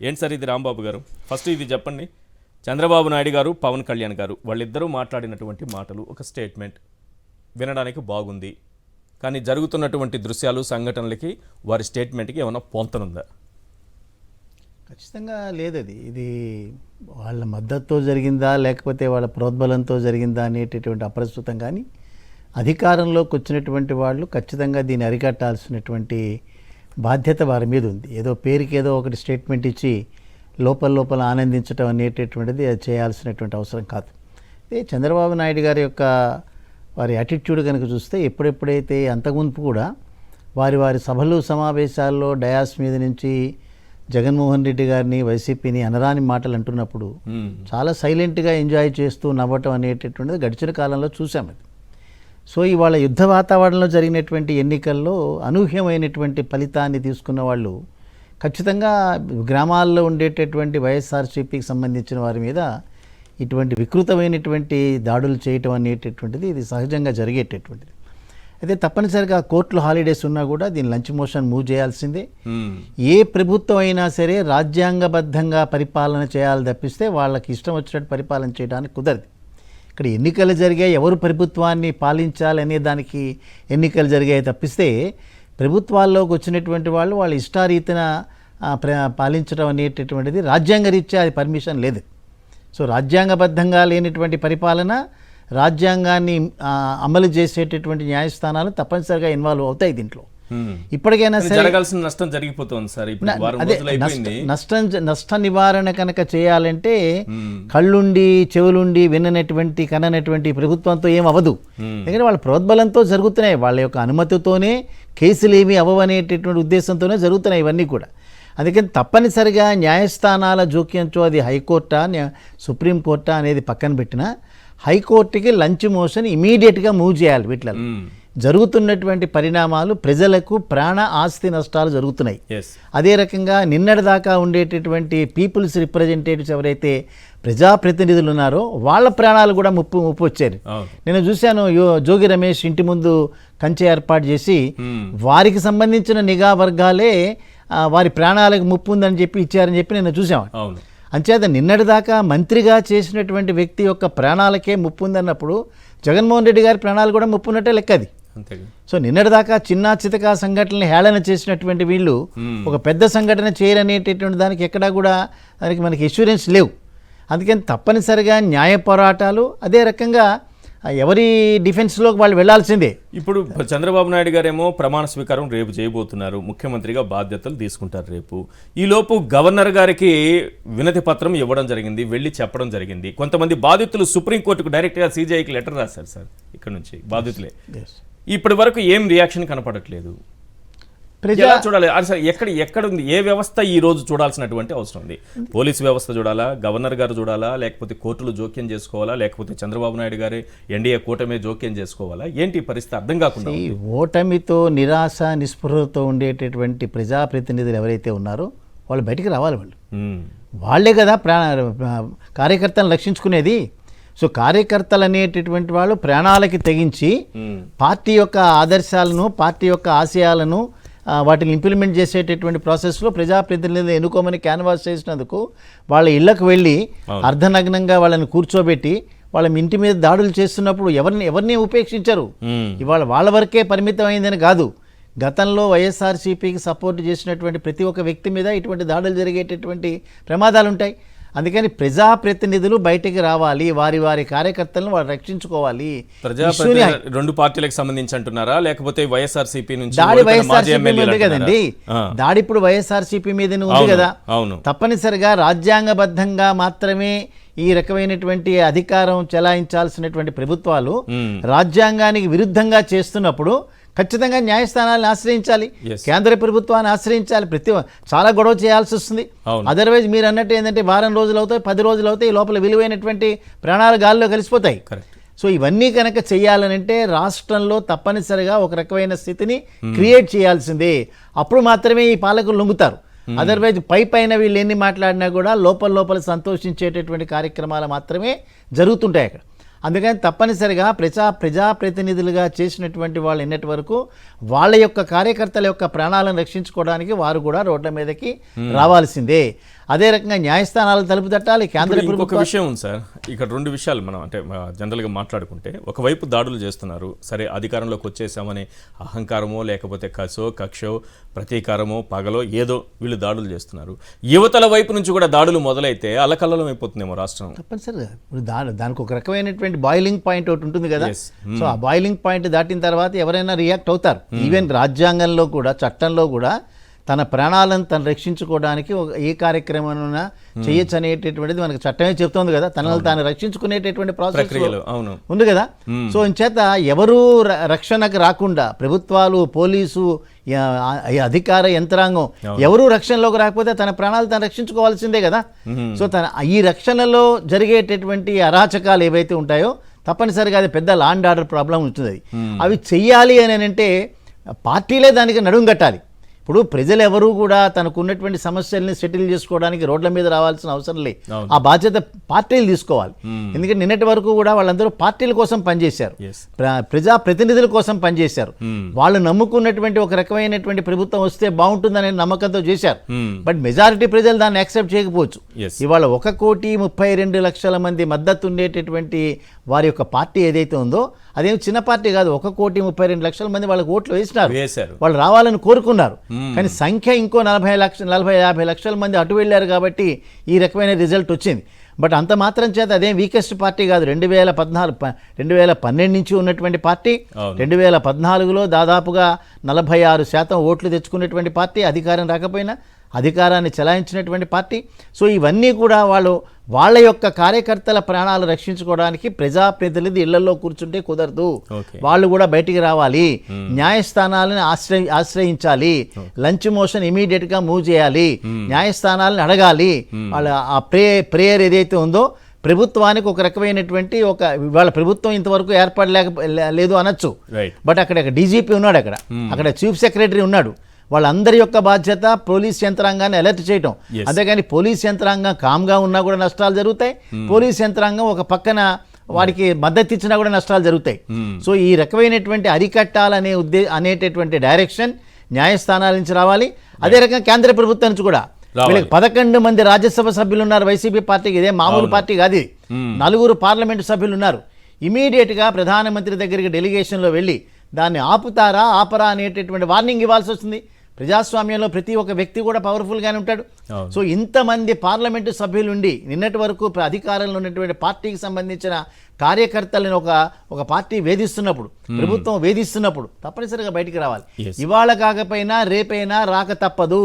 ఏంటి సార్ ఇది రాంబాబు గారు, ఫస్ట్ ఇది చెప్పండి. చంద్రబాబు నాయుడు గారు, పవన్ కళ్యాణ్ గారు వాళ్ళిద్దరూ మాట్లాడినటువంటి మాటలు, ఒక స్టేట్మెంట్ వినడానికి బాగుంది, కానీ జరుగుతున్నటువంటి దృశ్యాలు సంఘటనలకి వారి స్టేట్మెంట్కి ఏమైనా పొంతనుందా? ఖచ్చితంగా లేదది. ఇది వాళ్ళ మద్దతుతో జరిగిందా లేకపోతే వాళ్ళ ప్రోద్బలంతో జరిగిందా అనేటటువంటి అప్రస్తుతం. కానీ అధికారంలోకి వచ్చినటువంటి వాళ్ళు ఖచ్చితంగా దీన్ని అరికట్టాల్సినటువంటి బాధ్యత వారి మీద ఉంది. ఏదో పేరుకి ఏదో ఒకటి స్టేట్మెంట్ ఇచ్చి లోపల ఆనందించడం అనేటటువంటిది అది చేయాల్సినటువంటి అవసరం కాదు. అదే చంద్రబాబు నాయుడు గారి యొక్క వారి యాటిట్యూడ్ కనుక చూస్తే ఎప్పుడెప్పుడైతే అంతకుముందు కూడా వారి సభలు సమావేశాల్లో డయాస్ మీద నుంచి జగన్మోహన్ రెడ్డి గారిని వైసీపీని అనరాని మాటలు అంటున్నప్పుడు చాలా సైలెంట్గా ఎంజాయ్ చేస్తూ నవ్వటం అనేటటువంటిది గడిచిన కాలంలో చూసాం. అది సో ఇవాళ యుద్ధ వాతావరణంలో జరిగినటువంటి ఎన్నికల్లో అనూహ్యమైనటువంటి ఫలితాన్ని తీసుకున్న వాళ్ళు ఖచ్చితంగా గ్రామాల్లో ఉండేటటువంటి వైఎస్ఆర్సీపీకి సంబంధించిన వారి మీద ఇటువంటి వికృతమైనటువంటి దాడులు చేయటం అనేటటువంటిది ఇది సహజంగా జరిగేటటువంటిది. అయితే తప్పనిసరిగా కోర్టులో హాలిడేస్ ఉన్నా కూడా దీన్ని లంచ్ మోషన్ మూవ్ చేయాల్సిందే. ఏ ప్రభుత్వం అయినా సరే రాజ్యాంగబద్ధంగా పరిపాలన చేయాలి తప్పిస్తే వాళ్ళకి ఇష్టం వచ్చినట్టు పరిపాలన చేయడానికి కుదరదు. ఇక్కడ ఎన్నికలు జరిగాయి, ఎవరు ప్రభుత్వాన్ని పాలించాలి అనే దానికి ఎన్నికలు జరిగాయి తప్పిస్తే ప్రభుత్వాల్లోకి వచ్చినటువంటి వాళ్ళు వాళ్ళ ఇష్టారీతిన పాలించడం అనేటటువంటిది రాజ్యాంగ రీత్యా అది పర్మిషన్ లేదు. సో రాజ్యాంగబద్ధంగా లేనటువంటి పరిపాలన, రాజ్యాంగాన్ని అమలు చేసేటటువంటి న్యాయస్థానాలు తప్పనిసరిగా ఇన్వాల్వ్ అవుతాయి దీంట్లో. ఇప్పటికైనా సరే జరగాల్సిన నష్టం జరిగిపోతుంది సార్. నష్ట నివారణ కనుక చేయాలంటే కళ్ళుండి చెవులుండి కననటువంటి ప్రభుత్వంతో ఏం అవ్వదు. ఎందుకంటే వాళ్ళ ప్రోద్బలంతో జరుగుతున్నాయి, వాళ్ళ యొక్క అనుమతితోనే కేసులు ఏమీ అవ్వనేటటువంటి ఉద్దేశంతోనే జరుగుతున్నాయి ఇవన్నీ కూడా. అందుకని తప్పనిసరిగా న్యాయస్థానాల జోక్యంతో అది హైకోర్టా సుప్రీంకోర్టా అనేది పక్కన పెట్టినా హైకోర్టుకి లంచ్ మోషన్ ఇమీడియట్గా మూవ్ చేయాలి. వీటిలో జరుగుతున్నటువంటి పరిణామాలు ప్రజలకు ప్రాణ ఆస్తి నష్టాలు జరుగుతున్నాయి. అదే రకంగా నిన్నటిదాకా ఉండేటటువంటి పీపుల్స్ రిప్రజెంటేటివ్స్ ఎవరైతే ప్రజాప్రతినిధులు ఉన్నారో వాళ్ళ ప్రాణాలు కూడా ముప్పు వచ్చారు. నేను చూశాను జోగి రమేష్ ఇంటి ముందు కంచె ఏర్పాటు చేసి వారికి సంబంధించిన నిఘా వర్గాలే వారి ప్రాణాలకు ముప్పు ఉందని చెప్పి ఇచ్చారని చెప్పి నేను చూసాను. అంచేత నిన్నటిదాకా మంత్రిగా చేసినటువంటి వ్యక్తి యొక్క ప్రాణాలకే ముప్పు ఉందన్నప్పుడు జగన్మోహన్ రెడ్డి గారి ప్రాణాలు కూడా ముప్పు ఉన్నట్టే లెక్కది. సో నిన్నటిదాకా చిన్న చితకా సంఘటనలు హేళన చేసినటువంటి వీళ్ళు ఒక పెద్ద సంఘటన చేయరనేటటువంటి దానికి ఎక్కడా కూడా దానికి మనకి ఎష్యూరెన్స్ లేవు. అందుకని తప్పనిసరిగా న్యాయ పోరాటాలు, అదే రకంగా ఎవరి డిఫెన్స్లోకి వాళ్ళు వెళ్లాల్సిందే. ఇప్పుడు చంద్రబాబు నాయుడు గారేమో ప్రమాణ స్వీకారం రేపు చేయబోతున్నారు, ముఖ్యమంత్రిగా బాధ్యతలు తీసుకుంటారు రేపు. ఈలోపు గవర్నర్ గారికి వినతి పత్రం ఇవ్వడం జరిగింది, వెళ్ళి చెప్పడం జరిగింది. కొంతమంది బాధితులు సుప్రీంకోర్టుకు డైరెక్ట్గా సీజీఐకి లెటర్ రాశారు సార్. ఇక్కడ నుంచి బాధితులే ఇప్పటి వరకు ఏం రియాక్షన్ కనపడట్లేదు. ఎలా చూడాలి సార్? ఎక్కడ ఉంది ఏ వ్యవస్థ ఈ రోజు చూడాల్సినటువంటి అవసరం ఉంది? పోలీసు వ్యవస్థ చూడాలా, గవర్నర్ గారు చూడాలా, లేకపోతే కోర్టులు జోక్యం చేసుకోవాలా, లేకపోతే చంద్రబాబు నాయుడు గారి ఎన్డీఏ కూటమి జోక్యం చేసుకోవాలా? ఏంటి పరిస్థితి అర్థం కాకుండా? ఓటమితో నిరాశ నిస్పృహతో ఉండేటటువంటి ప్రజాప్రతినిధులు ఎవరైతే ఉన్నారో వాళ్ళు బయటికి రావాలి. వాళ్ళే కదా కార్యకర్తలను రక్షించుకునేది. సో కార్యకర్తలు అనేటటువంటి వాళ్ళు ప్రాణాలకి తెగించి పార్టీ యొక్క ఆదర్శాలను, పార్టీ యొక్క ఆశయాలను వాటిని ఇంప్లిమెంట్ చేసేటటువంటి ప్రాసెస్లో ప్రజాప్రతినిధులు ఎన్నుకోమని క్యాన్వాస్ చేసినందుకు వాళ్ళ ఇళ్లకు వెళ్ళి అర్ధనగ్నంగా వాళ్ళని కూర్చోబెట్టి వాళ్ళ ఇంటి మీద దాడులు చేస్తున్నప్పుడు ఎవరిని ఉపేక్షించరు. ఇవాళ వాళ్ళ వరకే పరిమితం అయిందని కాదు, గతంలో వైఎస్ఆర్సీపీకి సపోర్ట్ చేసినటువంటి ప్రతి ఒక్క వ్యక్తి మీద ఇటువంటి దాడులు జరిగేటటువంటి ప్రమాదాలు ఉంటాయి. అందుకని ప్రజాప్రతినిధులు బయటికి రావాలి, వారి కార్యకర్తలను వారు రక్షించుకోవాలి. రెండు పార్టీలకు సంబంధించి అంటున్నారా, లేకపోతే వైఎస్ఆర్సీపీ నుంచి? దాడి వైఎస్ఆర్సీపీ మీద కదండి, దాడి ఇప్పుడు వైఎస్ఆర్సీపీ మీదనే ఉంది కదా. తప్పనిసరిగా రాజ్యాంగబద్ధంగా మాత్రమే ఈ రకమైనటువంటి అధికారం చెలాయించాల్సినటువంటి ప్రభుత్వాలు రాజ్యాంగానికి విరుద్ధంగా చేస్తున్నప్పుడు ఖచ్చితంగా న్యాయస్థానాలను ఆశ్రయించాలి, కేంద్ర ప్రభుత్వాన్ని ఆశ్రయించాలి. చాలా గొడవ చేయాల్సి వస్తుంది. అదర్వైజ్ మీరు అన్నట్టు ఏంటంటే వారం రోజులు అవుతాయి, 10 రోజులు అవుతాయి, లోపల విలువైనటువంటి ప్రాణాలు గాల్లో కలిసిపోతాయి. సో ఇవన్నీ కనుక చేయాలనంటే రాష్ట్రంలో తప్పనిసరిగా ఒక రకమైన స్థితిని క్రియేట్ చేయాల్సిందే. అప్పుడు మాత్రమే ఈ పాలకులు లొంగుతారు. అదర్వైజ్ పైన వీళ్ళు ఎన్ని మాట్లాడినా కూడా లోపల సంతోషించేటటువంటి కార్యక్రమాలు మాత్రమే జరుగుతుంటాయి అక్కడ. అందుకని తప్పనిసరిగా ప్రజాప్రతినిధులుగా చేసినటువంటి వాళ్ళు ఎన్నటి వరకు వాళ్ళ యొక్క కార్యకర్తల యొక్క ప్రాణాలను రక్షించుకోవడానికి వారు కూడా రోడ్ల మీదకి రావాల్సిందే. అదే రకంగా న్యాయస్థానాలు తలుపు తట్టాలి. కేంద్ర ఇంకొక ప్రభుత్వం విషయం ఉంది సార్, ఇక్కడ రెండు విషయాలు మనం అంటే జనరల్గా మాట్లాడుకుంటే, ఒకవైపు దాడులు చేస్తున్నారు, సరే అధికారంలోకి వచ్చేసామనే అహంకారమో లేకపోతే కక్షో ప్రతీకారమో పగలో ఏదో వీళ్ళు దాడులు చేస్తున్నారు. యువతల వైపు నుంచి కూడా దాడులు మొదలైతే అల్లకల్లోలం అయిపోతుందేమో రాష్ట్రం. తప్పనిసరిగా ఇప్పుడు దానికి ఒక రకమైనటువంటి బాయిలింగ్ పాయింట్ ఒకటి ఉంటుంది కదా. Yes. సో ఆ బాయిలింగ్ పాయింట్ దాటిన తర్వాత ఎవరైనా రియాక్ట్ అవుతారు. ఈవెన్ రాజ్యాంగంలో కూడా, చట్టంలో కూడా తన ప్రాణాలను తను రక్షించుకోవడానికి ఏ కార్యక్రమం చేయొచ్చు అనేటటువంటిది మనకి చట్టమే చెప్తోంది కదా. తనను తాను రక్షించుకునేటటువంటి ప్రాసెస్ అవును ఉంది కదా. సో ఇంచేత ఎవరూ రక్షణకు రాకుండా ప్రభుత్వాలు, పోలీసు, అధికార యంత్రాంగం ఎవరూ రక్షణలోకి రాకపోతే తన ప్రాణాలు తను రక్షించుకోవాల్సిందే కదా. సో ఈ రక్షణలో జరిగేటటువంటి అరాచకాలు ఏవైతే ఉంటాయో తప్పనిసరిగా అది పెద్ద లా అండ్ ఆర్డర్ ప్రాబ్లం ఉంటుంది. అవి చెయ్యాలి అని అంటే పార్టీలే దానికి నడుం కట్టాలి. ఇప్పుడు ప్రజలు ఎవరూ కూడా తనకున్నటువంటి సమస్యల్ని సెటిల్ చేసుకోవడానికి రోడ్ల మీద రావాల్సిన అవసరం లేదు. ఆ బాధ్యత పార్టీలు తీసుకోవాలి. ఎందుకంటే నిన్నటి వరకు కూడా వాళ్ళందరూ పార్టీల కోసం పనిచేశారు, ప్రజా ప్రతినిధుల కోసం పనిచేశారు. వాళ్ళు నమ్ముకున్నటువంటి ఒక రకమైనటువంటి ప్రభుత్వం వస్తే బాగుంటుందనే నమ్మకంతో చేశారు. బట్ మెజారిటీ ప్రజలు దాన్ని యాక్సెప్ట్ చేయకపోవచ్చు. ఇవాళ 1,32,00,000 మంది మద్దతు ఉండేటటువంటి వారి యొక్క పార్టీ ఏదైతే ఉందో అదేం చిన్న పార్టీ కాదు. 1,32,00,000 మంది వాళ్ళకి ఓట్లు వేసినారు, వాళ్ళు రావాలని కోరుకున్నారు. కానీ సంఖ్య ఇంకో 40-50 లక్షల మంది అటు వెళ్ళారు కాబట్టి ఈ రకమైన రిజల్ట్ వచ్చింది. బట్ అంత మాత్రం చేత అదేం వీకెస్ట్ పార్టీ కాదు. 2012 నుంచి ఉన్నటువంటి పార్టీ 2014లో దాదాపుగా 46% ఓట్లు తెచ్చుకున్నటువంటి పార్టీ, అధికారం రాకపోయినా అధికారాన్ని చెలాయించినటువంటి పార్టీ. సో ఇవన్నీ కూడా వాళ్ళ యొక్క కార్యకర్తల ప్రాణాలు రక్షించుకోవడానికి ప్రజాప్రతినిధి ఇళ్లలో కూర్చుంటే కుదరదు. వాళ్ళు కూడా బయటికి రావాలి, న్యాయస్థానాలను ఆశ్రయించాలి, లంచ్ మోషన్ ఇమీడియట్గా మూవ్ చేయాలి, న్యాయస్థానాలను అడగాలి. వాళ్ళ ఆ ప్రేయర్ ఏదైతే ఉందో ప్రభుత్వానికి ఒక రకమైనటువంటి వాళ్ళ ప్రభుత్వం ఇంతవరకు లేదు అనొచ్చు. బట్ అక్కడ డీజీపీ ఉన్నాడు, అక్కడ చీఫ్ సెక్రటరీ ఉన్నాడు. వాళ్ళందరి యొక్క బాధ్యత పోలీస్ యంత్రాంగాన్ని అలర్ట్ చేయటం. అంతేగాని పోలీస్ యంత్రాంగం కామ్గా ఉన్నా కూడా నష్టాలు జరుగుతాయి, పోలీస్ యంత్రాంగం ఒక పక్కన వాడికి మద్దతు ఇచ్చినా కూడా నష్టాలు జరుగుతాయి. సో ఈ రకమైనటువంటి అరికట్టాలనే అనేటటువంటి డైరెక్షన్ న్యాయస్థానాల నుంచి రావాలి. అదే రకంగా కేంద్ర ప్రభుత్వం నుంచి కూడా. వీళ్ళకి 11 మంది రాజ్యసభ సభ్యులు ఉన్నారు వైసీపీ పార్టీకి. ఇదే మామూలు పార్టీ కాదు. 4 పార్లమెంటు సభ్యులు ఉన్నారు. ఇమీడియట్గా ప్రధానమంత్రి దగ్గరికి డెలిగేషన్లో వెళ్ళి దాన్ని ఆపరా అనేటటువంటి వార్నింగ్ ఇవ్వాల్సి వస్తుంది. ప్రజాస్వామ్యంలో ప్రతి ఒక్క వ్యక్తి కూడా పవర్ఫుల్గానే ఉంటాడు. సో ఇంతమంది పార్లమెంటు సభ్యులుండి నిన్నటి వరకు అధికారంలో ఉన్నటువంటి పార్టీకి సంబంధించిన కార్యకర్తలను ఒక పార్టీ వేధిస్తున్నప్పుడు, ప్రభుత్వం వేధిస్తున్నప్పుడు తప్పనిసరిగా బయటికి రావాలి. ఇవాళ కాకపోయినా రేపైనా రాక తప్పదు.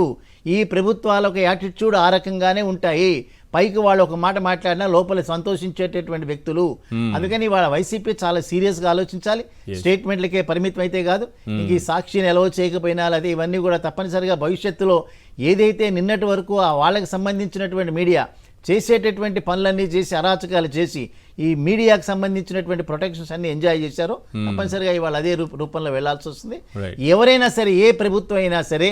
ఈ ప్రభుత్వాలకు యాటిట్యూడ్ ఆ రకంగానే ఉంటాయి. పైకి వాళ్ళు ఒక మాట మాట్లాడినా లోపల సంతోషించేటటువంటి వ్యక్తులు. అందుకని వాళ్ళ వైసీపీ చాలా సీరియస్గా ఆలోచించాలి. స్టేట్మెంట్లకే పరిమితం అయితే కాదు, ఇంక ఈ సాక్షిని ఎలా చేయకపోయినా లేదా ఇవన్నీ కూడా తప్పనిసరిగా భవిష్యత్తులో ఏదైతే నిన్నటి వరకు వాళ్ళకి సంబంధించినటువంటి మీడియా చేసేటటువంటి పనులన్నీ చేసి అరాచకాలు చేసి ఈ మీడియాకు సంబంధించినటువంటి ప్రొటెక్షన్స్ అన్ని ఎంజాయ్ చేశారో తప్పనిసరిగా ఇవాళ అదే రూపంలో వెళ్లాల్సి వస్తుంది. ఎవరైనా సరే, ఏ ప్రభుత్వం అయినా సరే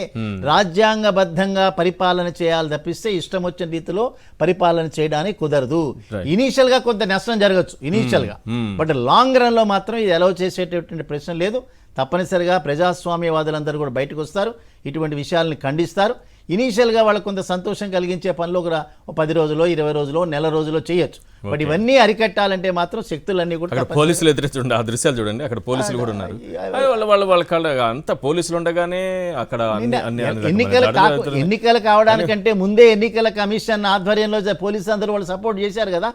రాజ్యాంగబద్ధంగా పరిపాలన చేయాలి తప్పిస్తే ఇష్టం వచ్చిన రీతిలో పరిపాలన చేయడానికి కుదరదు. ఇనీషియల్ గా కొంత నష్టం జరగచ్చు ఇనీషియల్ గా, బట్ లాంగ్ రన్ లో మాత్రం ఇది ఎలా చేసేటటువంటి ప్రశ్న లేదు. తప్పనిసరిగా ప్రజాస్వామ్యవాదులందరూ కూడా బయటకు వస్తారు, ఇటువంటి విషయాలను ఖండిస్తారు. ఇనీషియల్గా వాళ్ళకు కొంత సంతోషం కలిగించే పనులు కూడా 10 రోజులో 20 రోజులో నెల రోజులో చేయొచ్చు. బట్ ఇవన్నీ అరికట్టాలంటే మాత్రం శక్తులన్నీ కూడా పోలీసులు ఎదురు ఆ దృశ్యాలు చూడండి, అక్కడ పోలీసులు కూడా ఉన్నారు. వాళ్ళ అంతా పోలీసులు ఉండగానే అక్కడ ఎన్నికలు కావడానికంటే ముందే ఎన్నికల కమిషన్ ఆధ్వర్యంలో పోలీసులు అందరూ వాళ్ళు సపోర్ట్ చేశారు కదా.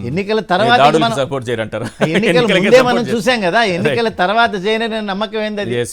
ఎన్నికల తర్వాత సపోర్ట్ చేయరంటారు, ఎన్నికల ముందే మనం చూసాం కదా. ఎన్నికల తర్వాత చేయని నమ్మకం ఏంది?